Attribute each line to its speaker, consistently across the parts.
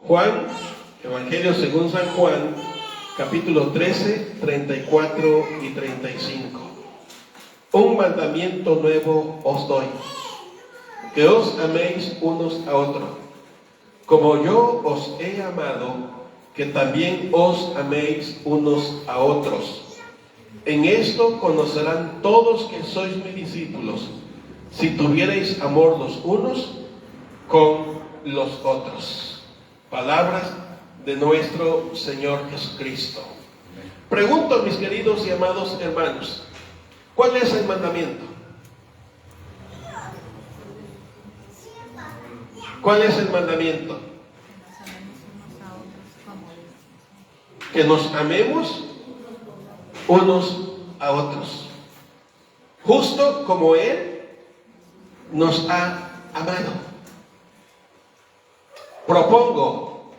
Speaker 1: Juan, Evangelio según San Juan, capítulo 13, 34 y 35. Un mandamiento nuevo os doy, que os améis unos a otros, como yo os he amado, que también os améis unos a otros. En esto conocerán todos que sois mis discípulos, si tuvierais amor los unos con los otros. Palabras de nuestro Señor Jesucristo. Pregunto, mis queridos y amados hermanos, ¿cuál es el mandamiento? ¿Cuál es el mandamiento? Que nos amemos unos a otros, justo como Él nos ha amado. Propongo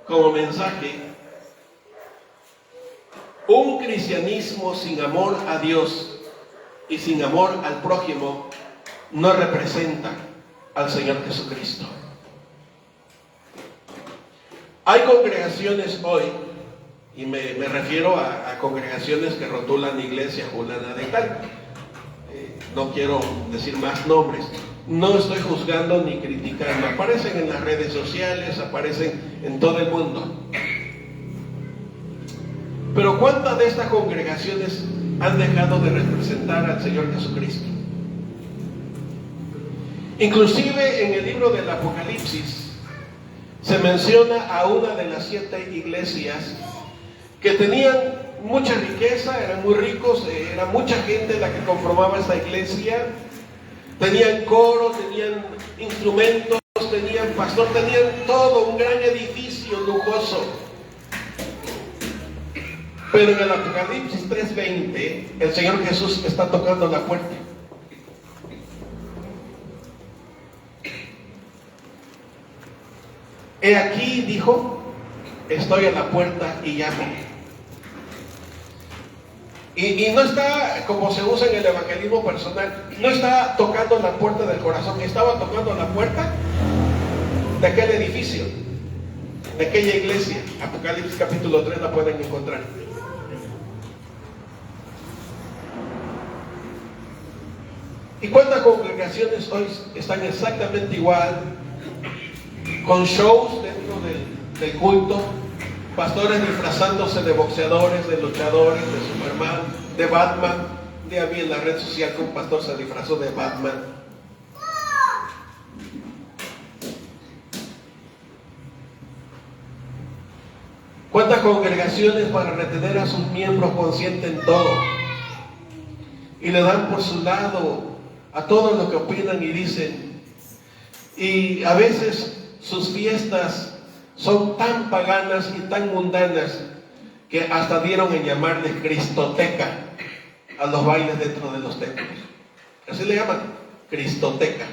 Speaker 1: como mensaje: un cristianismo sin amor a Dios y sin amor al prójimo no representa al Señor Jesucristo. Hay congregaciones hoy, y me refiero a congregaciones que rotulan iglesia fulana de tal. No quiero decir más nombres. No estoy juzgando ni criticando. Aparecen en las redes sociales, aparecen en todo el mundo. Pero ¿cuántas de estas congregaciones han dejado de representar al Señor Jesucristo? Inclusive en el libro del Apocalipsis se menciona a una de las 7 iglesias que tenían mucha riqueza, eran muy ricos, era mucha gente la que conformaba esta iglesia. Tenían coro, tenían instrumentos, tenían pastor, tenían todo, un gran edificio lujoso. Pero en el Apocalipsis 3:20, el Señor Jesús está tocando la puerta. He aquí, dijo, estoy a la puerta y llamo. Y no está, como se usa en el evangelismo personal, no está tocando la puerta del corazón, estaba tocando la puerta de aquel edificio, de aquella iglesia. Apocalipsis capítulo 3 la pueden encontrar. ¿Y cuántas congregaciones hoy están exactamente igual, con shows dentro del culto? Pastores disfrazándose de boxeadores, de luchadores, de Superman, de Batman. Un día vi en la red social que un pastor se disfrazó de Batman. ¿Cuántas congregaciones para retener a sus miembros consienten todo? Y le dan por su lado a todos los que opinan y dicen. Y a veces sus fiestas son tan paganas y tan mundanas que hasta dieron en llamarles cristoteca a los bailes dentro de los templos. Así le llaman, cristoteca.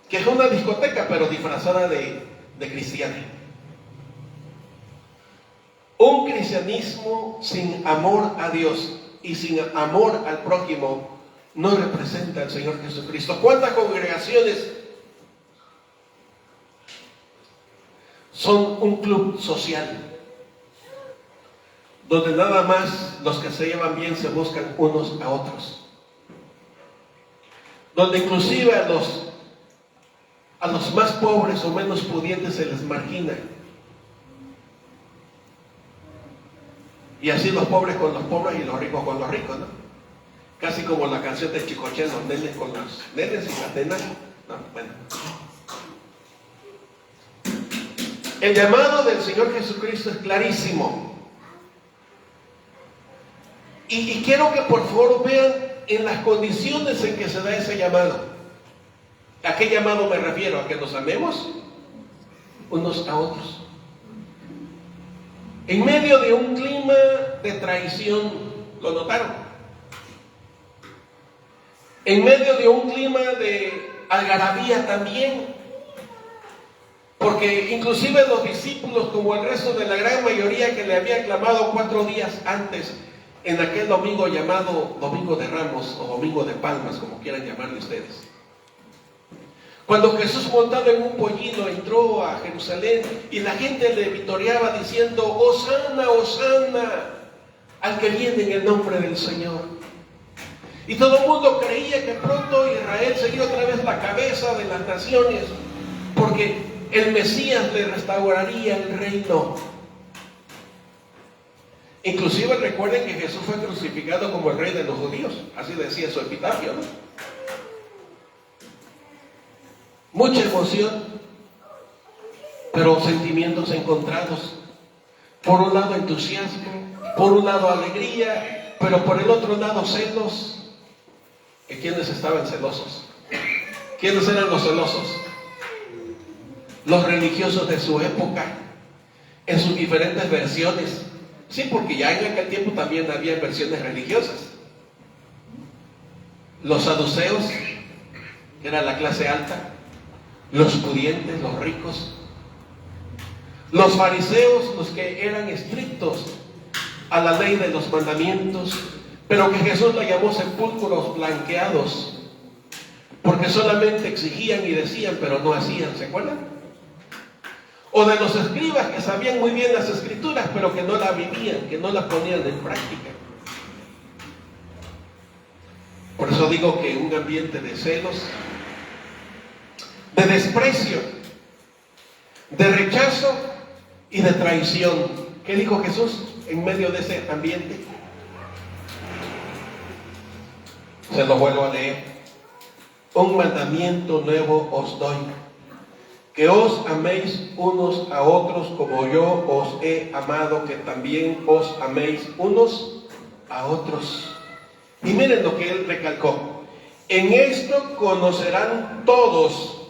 Speaker 1: Que es una discoteca pero disfrazada de cristiana. Un cristianismo sin amor a Dios y sin amor al prójimo no representa al Señor Jesucristo. ¿Cuántas congregaciones son un club social donde nada más los que se llevan bien se buscan unos a otros, donde inclusive a los más pobres o menos pudientes se les margina, y así los pobres con los pobres y los ricos con los ricos, ¿no? Casi como la canción de Chicoche, los nenes con los nenes y las nenas. No, bueno. El llamado del Señor Jesucristo es clarísimo. Y quiero que por favor vean en las condiciones en que se da ese llamado. ¿A qué llamado me refiero? A que nos amemos unos a otros. En medio de un clima de traición, ¿lo notaron? En medio de un clima de algarabía también. Porque inclusive los discípulos, como el resto de la gran mayoría que le habían clamado 4 días antes, en aquel domingo llamado Domingo de Ramos o Domingo de Palmas, como quieran llamarle ustedes, Cuando Jesús montado en un pollino entró a Jerusalén y la gente le vitoreaba diciendo: Hosana, Hosana al que viene en el nombre del Señor. Y todo el mundo creía que pronto Israel sería otra vez la cabeza de las naciones, porque el Mesías le restauraría el reino. Inclusive recuerden que Jesús fue crucificado como el rey de los judíos, así decía su epitafio, ¿no? Mucha emoción, pero sentimientos encontrados. Por un lado entusiasmo, por un lado alegría, pero por el otro lado celos. ¿Y quiénes estaban celosos? ¿Quiénes eran los celosos? Los religiosos de su época, en sus diferentes versiones. Sí, porque ya en aquel tiempo también había versiones religiosas. Los saduceos, que era la clase alta, los pudientes, los ricos. Los fariseos, los que eran estrictos a la ley de los mandamientos, pero que Jesús le llamó sepulcros blanqueados, porque solamente exigían y decían, pero no hacían, ¿se acuerdan? O de los escribas que sabían muy bien las escrituras, pero que no la vivían, que no la ponían en práctica. Por eso digo que un ambiente de celos, de desprecio, de rechazo y de traición. ¿Qué dijo Jesús en medio de ese ambiente? Se lo vuelvo a leer. Un mandamiento nuevo os doy, que os améis unos a otros como yo os he amado, que también os améis unos a otros. Y miren lo que él recalcó: en esto conocerán todos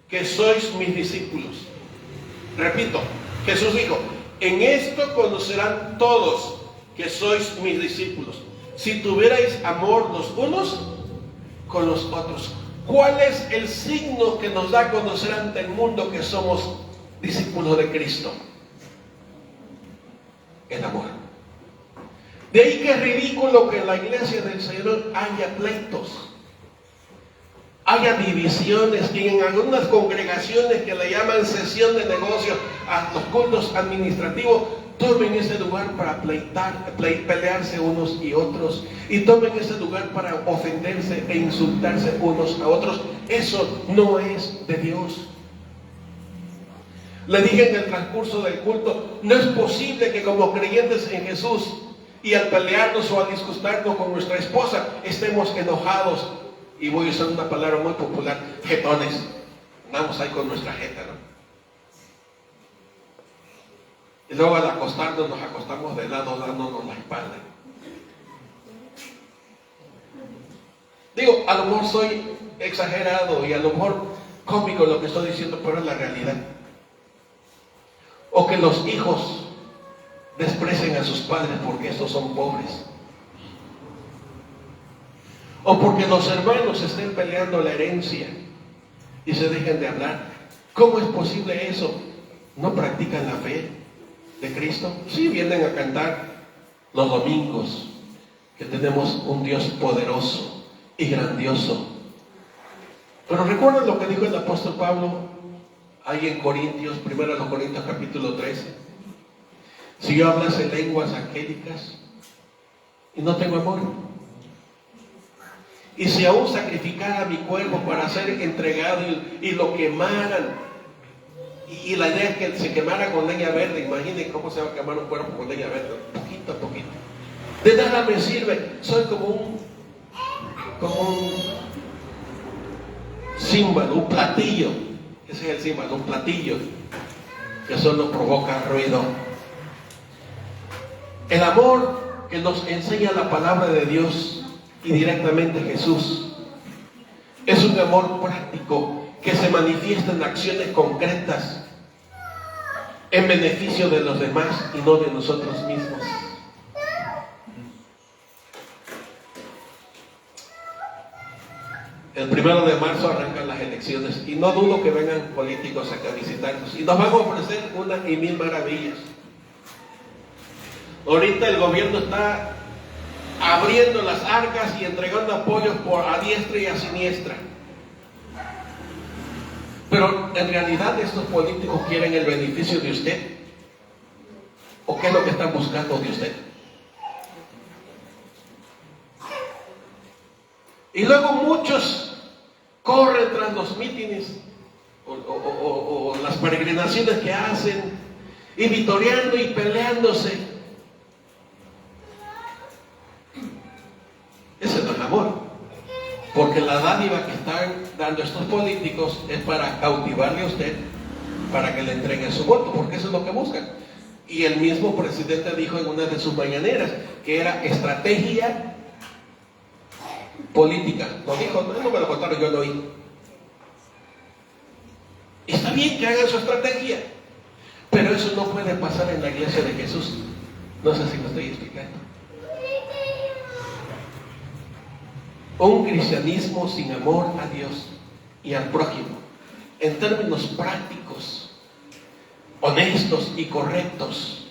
Speaker 1: que sois mis discípulos. Repito, Jesús dijo: en esto conocerán todos que sois mis discípulos, si tuvierais amor los unos con los otros. ¿Cuál es el signo que nos da a conocer ante el mundo que somos discípulos de Cristo? El amor. De ahí que es ridículo que en la iglesia del Señor haya pleitos, haya divisiones, que en algunas congregaciones que le llaman sesión de negocio a los cultos administrativos, tomen ese lugar para pelearse unos y otros, y tomen ese lugar para ofenderse e insultarse unos a otros. Eso no es de Dios. Le dije en el transcurso del culto, no es posible que como creyentes en Jesús y al pelearnos o al disgustarnos con nuestra esposa estemos enojados, y voy a usar una palabra muy popular, jetones. Andamos ahí con nuestra jeta, ¿no? Y luego al acostarnos nos acostamos de lado dándonos la espalda. Digo, a lo mejor soy exagerado y a lo mejor cómico lo que estoy diciendo, pero es la realidad. O que los hijos desprecien a sus padres porque estos son pobres. O porque los hermanos estén peleando la herencia y se dejen de hablar. ¿Cómo es posible eso? ¿No practican la fe de Cristo? Sí, vienen a cantar los domingos que tenemos un Dios poderoso y grandioso. Pero recuerden lo que dijo el apóstol Pablo ahí en Corintios, 1 Corintios capítulo 13. Si yo hablase lenguas angélicas y no tengo amor, y si aún sacrificara mi cuerpo para ser entregado y lo quemaran, y la idea es que se quemara con leña verde, imaginen cómo se va a quemar un cuerpo con leña verde, poquito a poquito, de nada me sirve. Soy como un címbalo, un platillo. Ese es el címbalo, un platillo que solo provoca ruido. El amor que nos enseña la palabra de Dios y directamente Jesús es un amor práctico que se manifiesta en acciones concretas en beneficio de los demás y no de nosotros mismos. El 1 de marzo arrancan las elecciones y no dudo que vengan políticos acá a visitarnos y nos van a ofrecer una y mil maravillas. Ahorita el gobierno está abriendo las arcas y entregando apoyos a diestra y a siniestra. Pero en realidad estos políticos quieren el beneficio de usted. ¿O qué es lo que están buscando de usted? Y luego muchos corren tras los mítines o las peregrinaciones que hacen, y vitoreando y peleándose. Ese no es amor, porque la dádiva que están dando estos políticos es para cautivarle a usted, para que le entreguen su voto, porque eso es lo que buscan. Y el mismo presidente dijo en una de sus mañaneras que era estrategia política. Lo dijo, no me lo contaron, yo lo oí. Está bien que hagan su estrategia, pero eso no puede pasar en la iglesia de Jesús. No sé si me estoy explicando. Un cristianismo sin amor a Dios y al prójimo, en términos prácticos, honestos y correctos,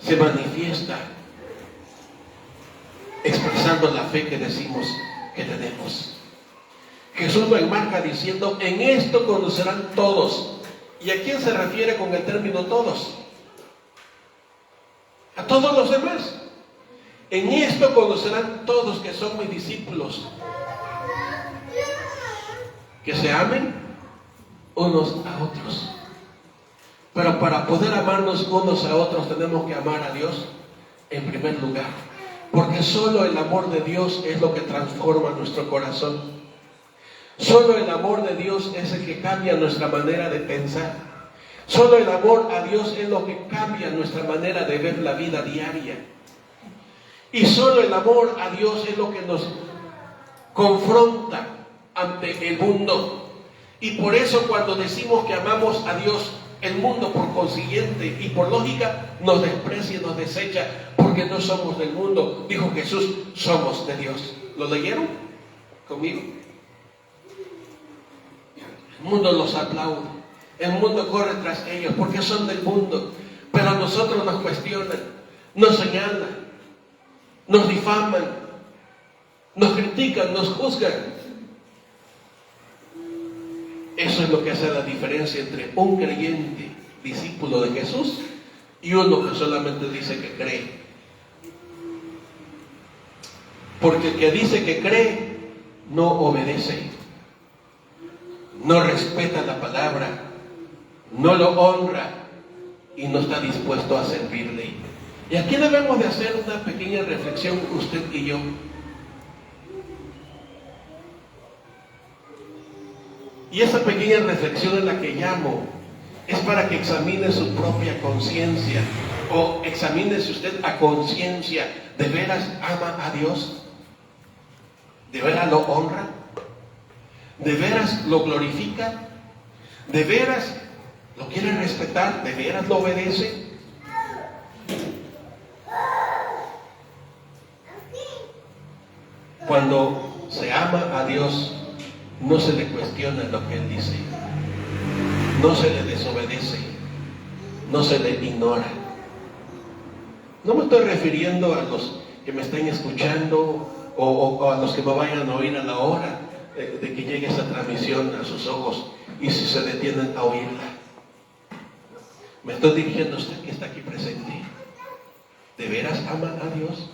Speaker 1: se manifiesta expresando la fe que decimos que tenemos. Jesús lo enmarca diciendo: en esto conocerán todos. ¿Y a quién se refiere con el término todos? A todos los demás. En esto conocerán todos que son mis discípulos, que se amen unos a otros. Pero para poder amarnos unos a otros tenemos que amar a Dios en primer lugar, porque solo el amor de Dios es lo que transforma nuestro corazón. Solo el amor de Dios es el que cambia nuestra manera de pensar. Solo el amor a Dios es lo que cambia nuestra manera de ver la vida diaria. Y solo el amor a Dios es lo que nos confronta ante el mundo. Y por eso cuando decimos que amamos a Dios, el mundo por consiguiente y por lógica nos desprecia y nos desecha, porque no somos del mundo. Dijo Jesús: somos de Dios. ¿Lo leyeron conmigo? El mundo los aplaude, el mundo corre tras ellos porque son del mundo, pero a nosotros nos cuestionan, nos señalan, nos difaman, nos critican, nos juzgan. Eso es lo que hace la diferencia entre un creyente, discípulo de Jesús, y uno que solamente dice que cree. Porque el que dice que cree no obedece, no respeta la palabra, no lo honra y no está dispuesto a servirle. Y aquí debemos de hacer una pequeña reflexión, usted y yo. Y esa pequeña reflexión en la que llamo es para que examine su propia conciencia, o examínese usted a conciencia. ¿De veras ama a Dios? ¿De veras lo honra? ¿De veras lo glorifica? ¿De veras lo quiere respetar? ¿De veras lo obedece? Cuando se ama a Dios, no se le cuestiona lo que Él dice, no se le desobedece, no se le ignora. No me estoy refiriendo a los que me estén escuchando o a los que me vayan a oír a la hora de que llegue esa transmisión a sus ojos y si se detienen a oírla. Me estoy dirigiendo a usted que está aquí presente. ¿De veras ama a Dios?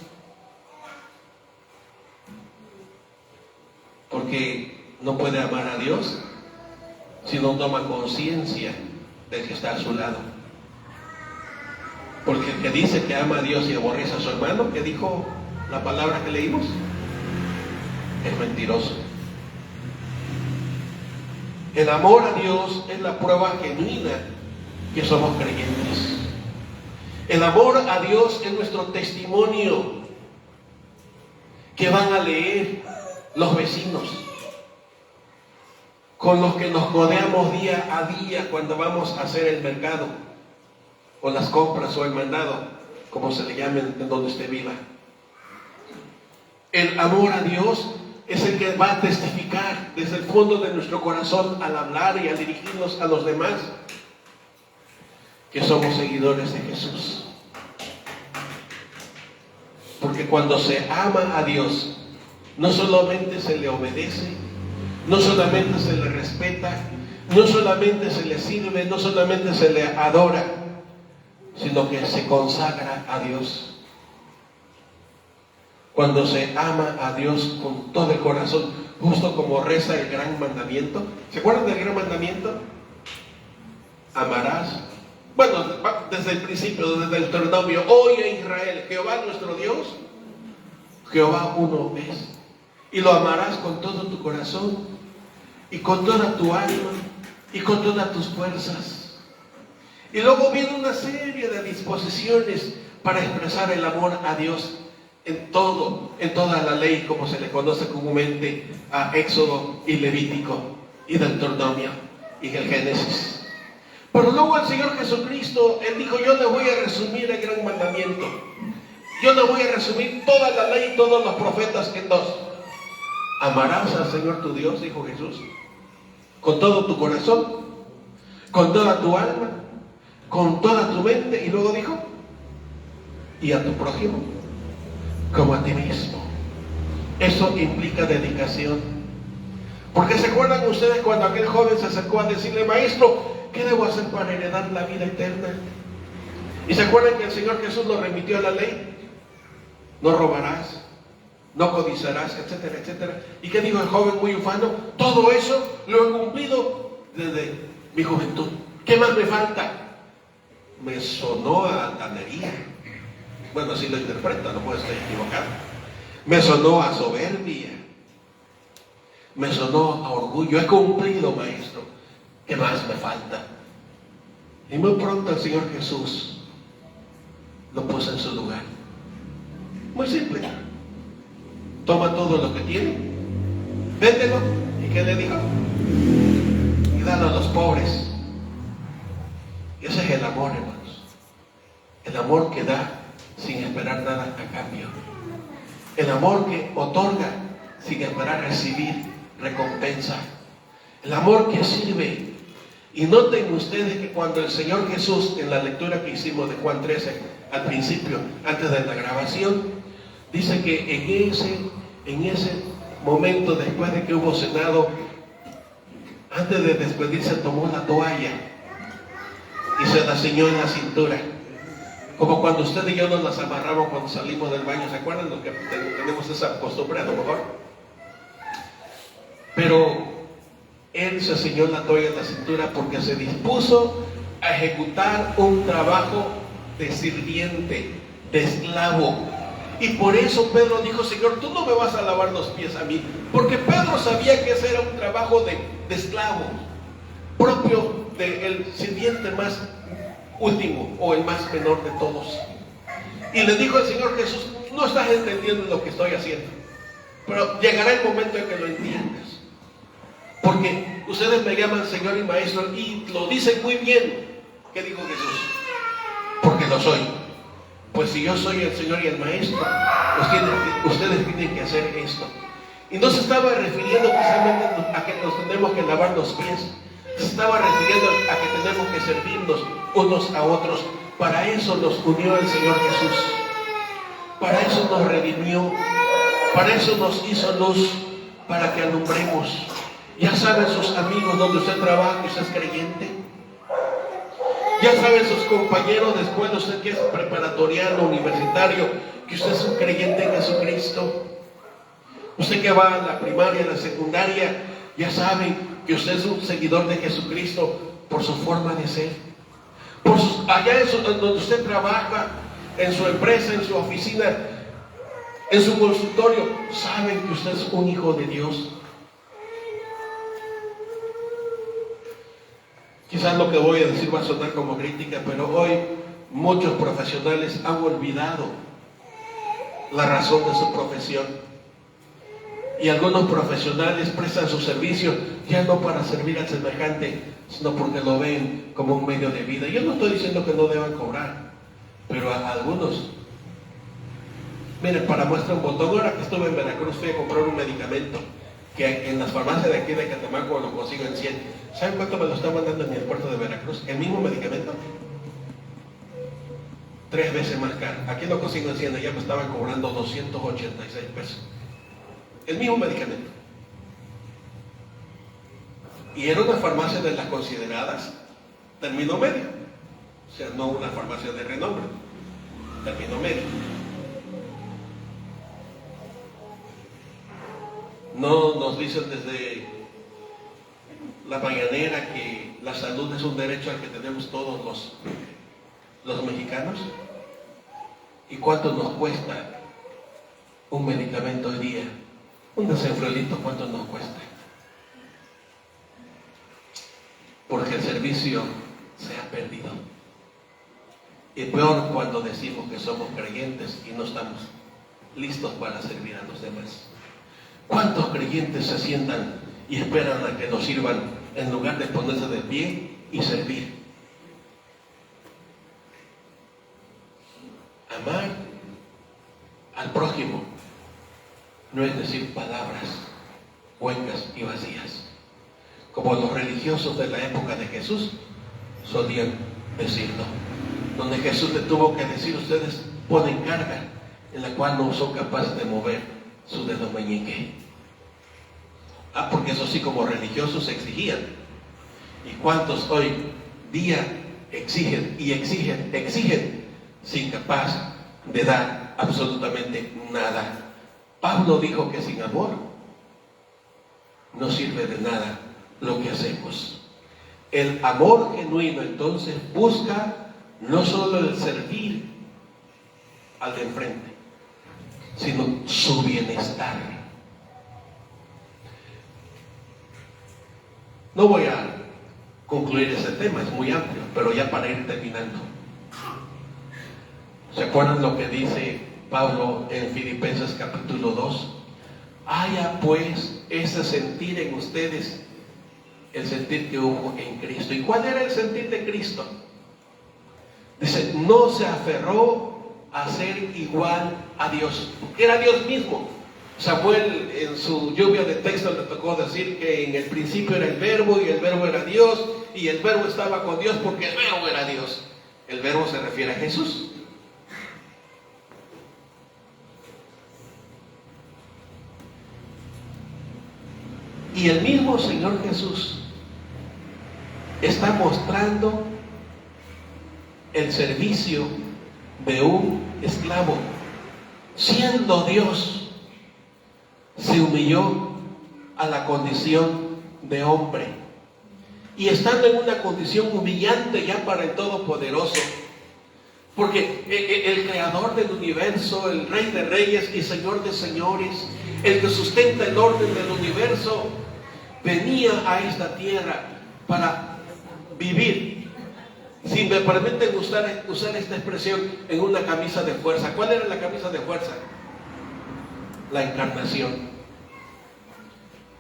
Speaker 1: Porque no puede amar a Dios si no toma conciencia del que está a su lado. Porque el que dice que ama a Dios y aborrece a su hermano, que dijo la palabra que leímos, es mentiroso. El amor a Dios es la prueba genuina que somos creyentes. El amor a Dios es nuestro testimonio que van a leer los vecinos, con los que nos rodeamos día a día cuando vamos a hacer el mercado, o las compras, o el mandado, como se le llame en donde usted viva. El amor a Dios es el que va a testificar desde el fondo de nuestro corazón al hablar y al dirigirnos a los demás que somos seguidores de Jesús. Porque cuando se ama a Dios, no solamente se le obedece, no solamente se le respeta, no solamente se le sirve, no solamente se le adora, sino que se consagra a Dios. Cuando se ama a Dios con todo el corazón, justo como reza el gran mandamiento. ¿Se acuerdan del gran mandamiento? Amarás. Bueno, desde el principio, desde el Deuteronomio: oye Israel, Jehová nuestro Dios, Jehová uno es. Y lo amarás con todo tu corazón, y con toda tu alma, y con todas tus fuerzas. Y luego viene una serie de disposiciones para expresar el amor a Dios en todo, en toda la ley, como se le conoce comúnmente a Éxodo y Levítico y Deuteronomio y el Génesis. Pero luego el Señor Jesucristo, Él dijo: yo le voy a resumir el gran mandamiento. Yo le voy a resumir toda la ley y todos los profetas en dos. Amarás al Señor tu Dios, dijo Jesús, con todo tu corazón, con toda tu alma, con toda tu mente. Y luego dijo: y a tu prójimo como a ti mismo. Eso implica dedicación. Porque ¿se acuerdan ustedes cuando aquel joven se acercó a decirle: maestro, ¿qué debo hacer para heredar la vida eterna? Y se acuerdan que el Señor Jesús lo remitió a la ley: no robarás, no codiciarás, etcétera, etcétera. ¿Y qué dijo el joven muy ufano? Todo eso lo he cumplido desde mi juventud. ¿Qué más me falta? Me sonó a altanería. Bueno, así lo interpreta, no puede estar equivocado. Me sonó a soberbia. Me sonó a orgullo. He cumplido, maestro. ¿Qué más me falta? Y muy pronto el Señor Jesús lo puso en su lugar. Muy simple. Toma todo lo que tiene, véndelo. ¿Y qué le dijo? Y dalo a los pobres. Y ese es el amor, hermanos. El amor que da sin esperar nada a cambio. El amor que otorga sin esperar recibir recompensa. El amor que sirve. Y noten ustedes que cuando el Señor Jesús, en la lectura que hicimos de Juan 13 al principio, antes de la grabación, dice que en ese momento, después de que hubo cenado, antes de despedirse, tomó la toalla y se la ciñó en la cintura. Como cuando usted y yo nos las amarramos cuando salimos del baño. ¿Se acuerdan? Los que tenemos esa costumbre, a lo mejor. Pero Él se ciñó la toalla en la cintura porque se dispuso a ejecutar un trabajo de sirviente, de esclavo. Y por eso Pedro dijo: Señor, tú no me vas a lavar los pies a mí. Porque Pedro sabía que ese era un trabajo de esclavo, propio del sirviente más último o el más menor de todos. Y le dijo el Señor Jesús: no estás entendiendo lo que estoy haciendo, pero llegará el momento en que lo entiendas. Porque ustedes me llaman Señor y Maestro y lo dicen muy bien. ¿Qué dijo Jesús? Porque lo soy. Pues si yo soy el Señor y el Maestro, ustedes tienen que hacer esto. Y no se estaba refiriendo precisamente a que nos tenemos que lavar los pies. Se estaba refiriendo a que tenemos que servirnos unos a otros. Para eso nos unió el Señor Jesús. Para eso nos redimió. Para eso nos hizo luz, para que alumbremos. Ya saben sus amigos donde usted trabaja, que usted es creyente. Ya saben sus compañeros de escuela, usted que es preparatoriano, universitario, que usted es un creyente en Jesucristo. Usted que va a la primaria, a la secundaria, ya saben que usted es un seguidor de Jesucristo por su forma de ser. Allá donde usted trabaja, en su empresa, en su oficina, en su consultorio, saben que usted es un hijo de Dios. Quizás lo que voy a decir va a sonar como crítica, pero hoy muchos profesionales han olvidado la razón de su profesión. Y algunos profesionales prestan su servicio ya no para servir al semejante, sino porque lo ven como un medio de vida. Yo no estoy diciendo que no deban cobrar, pero a algunos, miren, para muestra un botón, ahora que estuve en Veracruz fui a comprar un medicamento que en las farmacias de aquí de Catemaco lo consigo en 100. ¿Saben cuánto me lo está mandando en el puerto de Veracruz? El mismo medicamento, 3 veces más caro. Aquí lo consigo en 100, allá me estaban cobrando 286 pesos. El mismo medicamento. Y era una farmacia de las consideradas término medio, o sea, no una farmacia de renombre, término medio. No nos dicen desde la mañanera que la salud es un derecho al que tenemos todos los mexicanos. ¿Y cuánto nos cuesta un medicamento hoy día? Un desenfriolito, ¿cuánto nos cuesta? Porque el servicio se ha perdido. Y peor cuando decimos que somos creyentes y no estamos listos para servir a los demás. ¿Cuántos creyentes se sientan y esperan a que nos sirvan en lugar de ponerse de pie y servir? Amar al prójimo no es decir palabras huecas y vacías, como los religiosos de la época de Jesús solían decirlo, donde Jesús le tuvo que decir: ustedes ponen carga en la cual no son capaces de mover su dedo meñique. Porque eso sí, como religiosos exigían. ¿Y cuántos hoy día exigen y exigen sin capaz de dar absolutamente nada? Pablo dijo que sin amor no sirve de nada lo que hacemos. El amor genuino entonces busca no solo el servir al de enfrente, sino su bienestar. No voy a concluir ese tema, es muy amplio, pero ya para ir terminando. ¿Se acuerdan lo que dice Pablo en Filipenses capítulo 2? Haya pues ese sentir en ustedes, el sentir que hubo en Cristo. ¿Y cuál era el sentir de Cristo? Dice: no se aferró a ser igual a Dios, porque era Dios mismo. Samuel, en su lluvia de texto, le tocó decir que en el principio era el verbo, y el verbo era Dios, y el verbo estaba con Dios porque el verbo era Dios. El verbo se refiere a Jesús. Y el mismo Señor Jesús está mostrando el servicio de un esclavo. Siendo Dios, se humilló a la condición de hombre. Y estando en una condición humillante ya para el Todopoderoso, porque el creador del universo, el Rey de reyes y Señor de señores, el que sustenta el orden del universo, venía a esta tierra para vivir, si me permiten usar esta expresión, en una camisa de fuerza. ¿Cuál era la camisa de fuerza? La encarnación.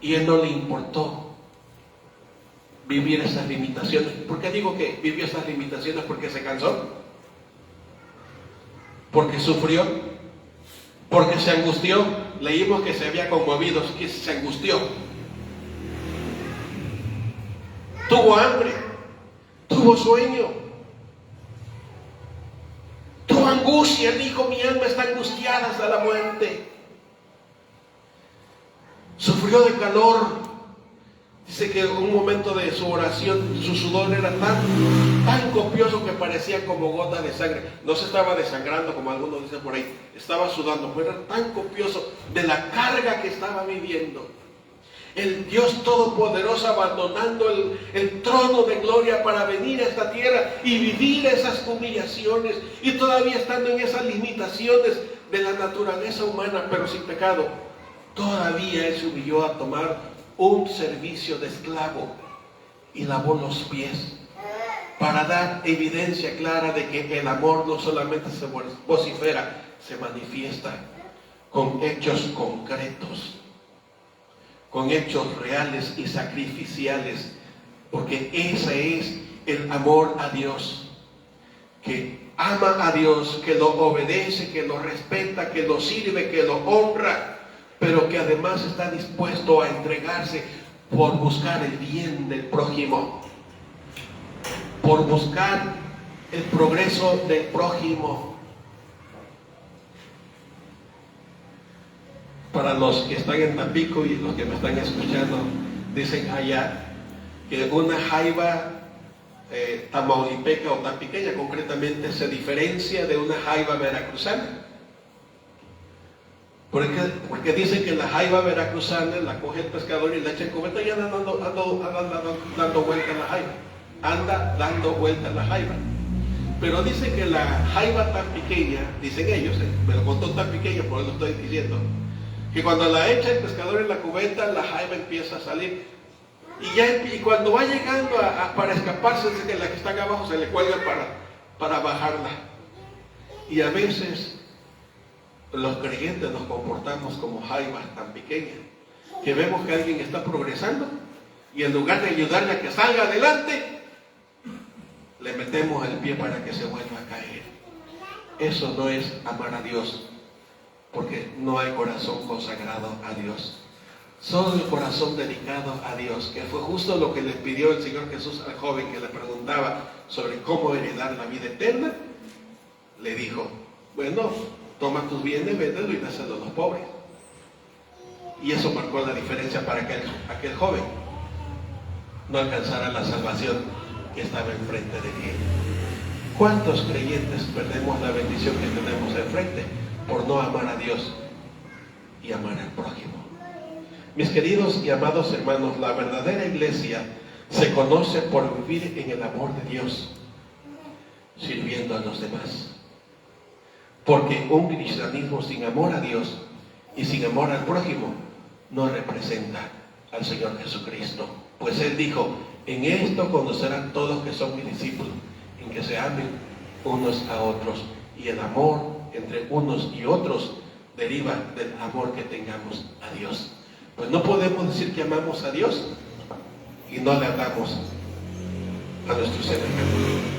Speaker 1: Y él no le importó vivir esas limitaciones. ¿Por qué digo que vivió esas limitaciones? Porque se cansó, porque sufrió, porque se angustió. Leímos que se había conmovido, que se angustió. Tuvo hambre, tuvo sueño, tuvo angustia. Dijo: mi alma está angustiada hasta la muerte. Sufrió de calor. Dice que en un momento de su oración, su sudor era tan copioso que parecía como gota de sangre. No se estaba desangrando como algunos dicen por ahí, estaba sudando, pero era tan copioso de la carga que estaba viviendo. El Dios Todopoderoso abandonando el trono de gloria para venir a esta tierra y vivir esas humillaciones, y todavía estando en esas limitaciones de la naturaleza humana, pero sin pecado. Todavía Él se humilló a tomar un servicio de esclavo y lavó los pies, para dar evidencia clara de que el amor no solamente se vocifera, se manifiesta con hechos concretos, con hechos reales y sacrificiales, porque ese es el amor a Dios, que ama a Dios, que lo obedece, que lo respeta, que lo sirve, que lo honra, pero que además está dispuesto a entregarse por buscar el bien del prójimo, por buscar el progreso del prójimo. Para los que están en Tampico y los que me están escuchando, dicen allá: que una jaiba tamaulipeca o tampiqueña concretamente se diferencia de una jaiba veracruzana. Porque dicen que la jaiba veracruzana la coge el pescador y la echa en cubeta y anda dando vuelta la jaiba. Anda dando vuelta la jaiba. Pero dicen que la jaiba tampiqueña, dicen ellos, me lo contó tampiqueño, por eso lo estoy diciendo, que cuando la echa el pescador en la cubeta, la jaiba empieza a salir. Y cuando va llegando para escaparse, dice que la que está acá abajo se le cuelga para bajarla. Y a veces los creyentes nos comportamos como jaibas tan pequeñas, que vemos que alguien está progresando y en lugar de ayudarle a que salga adelante, le metemos el pie para que se vuelva a caer. Eso no es amar a Dios, porque no hay corazón consagrado a Dios. Solo el corazón dedicado a Dios, que fue justo lo que le pidió el Señor Jesús al joven que le preguntaba sobre cómo heredar la vida eterna. Le dijo, bueno, toma tus bienes, véndelo y dáselo a los pobres. Y eso marcó la diferencia para que aquel joven no alcanzara la salvación que estaba enfrente de él. ¿Cuántos creyentes perdemos la bendición que tenemos enfrente por no amar a Dios y amar al prójimo? Mis queridos y amados hermanos, la verdadera iglesia se conoce por vivir en el amor de Dios, sirviendo a los demás. Porque un cristianismo sin amor a Dios y sin amor al prójimo no representa al Señor Jesucristo. Pues Él dijo, en esto conocerán todos que son mis discípulos, en que se amen unos a otros. Y el amor entre unos y otros deriva del amor que tengamos a Dios. Pues no podemos decir que amamos a Dios y no le hablamos a nuestros semejantes.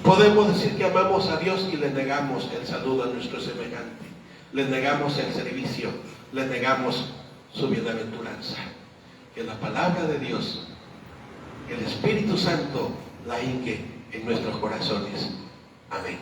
Speaker 1: Podemos decir que amamos a Dios y le negamos el saludo a nuestro semejante. Le negamos el servicio, le negamos su bienaventuranza. Que la palabra de Dios, el Espíritu Santo, la hinque en nuestros corazones. Amén.